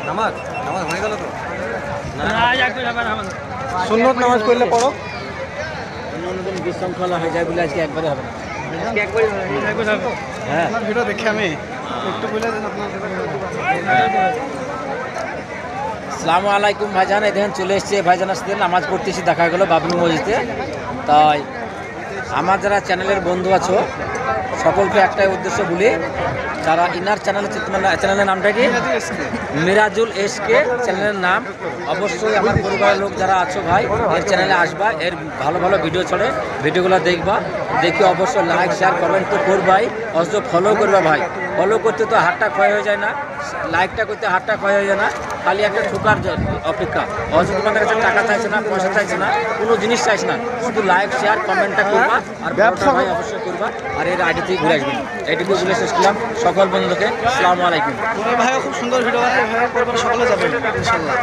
নামাজ নামাজ হয়ে গেল তো সুন্নত নামাজ পড়লে পড়ো। অন্যদিন বিশৃঙ্খলা হয়ে যায় বলে আজকে একবারে হবে না। হ্যাঁ আপনার ভিডিও দেখে আমি একটু বলে দেন আপনার। আসসালামু আলাইকুম ভাইজান, এই দেখেন চলে এসছে ভাইজান আসতে নামাজ পড়তেছি, দেখা গেলো বাবলু মসজিদে। তাই আমার যারা চ্যানেলের বন্ধু আছো সকলকে একটাই উদ্দেশ্য বলি, যারা ইনার চ্যানেলের নামটা কি মিরাজুল এসকে চ্যানেলের নাম, অবশ্যই আমার পরিবারের লোক যারা আছো ভাই এর চ্যানেলে আসবা, এর ভালো ভালো ভিডিও চলে, ভিডিওগুলো দেখবা, দেখে অবশ্যই লাইক শেয়ার কমেন্ট তো করবাই, অবশ্য ফলো করবা ভাই। ফলো করতে তো হাতটা ক্ষয় হয়ে যায় না, লাইকটা করতে হাতটা ক্ষয় হয়ে যায় না, খালি একটা ঠোকার অপেক্ষা। অবশ্য তোমাদের কাছে টাকা চাইছে না, পয়সা চাইছে না, কোনো জিনিস চাইছে না, শুধু লাইক শেয়ার কমেন্টটা করবা আর ব্যবসা ভাই অবশ্যই করবা, আর এর আইডি থেকে ঘুরে আসবেন। এইটুকু বলে শেষ করলাম সকল বন্ধুকে। আসসালামু আলাইকুম। ভাইও খুব সুন্দর ভিডিও আছে, ভাই পরিবার সকলে যাবেন ইনশাল্লাহ।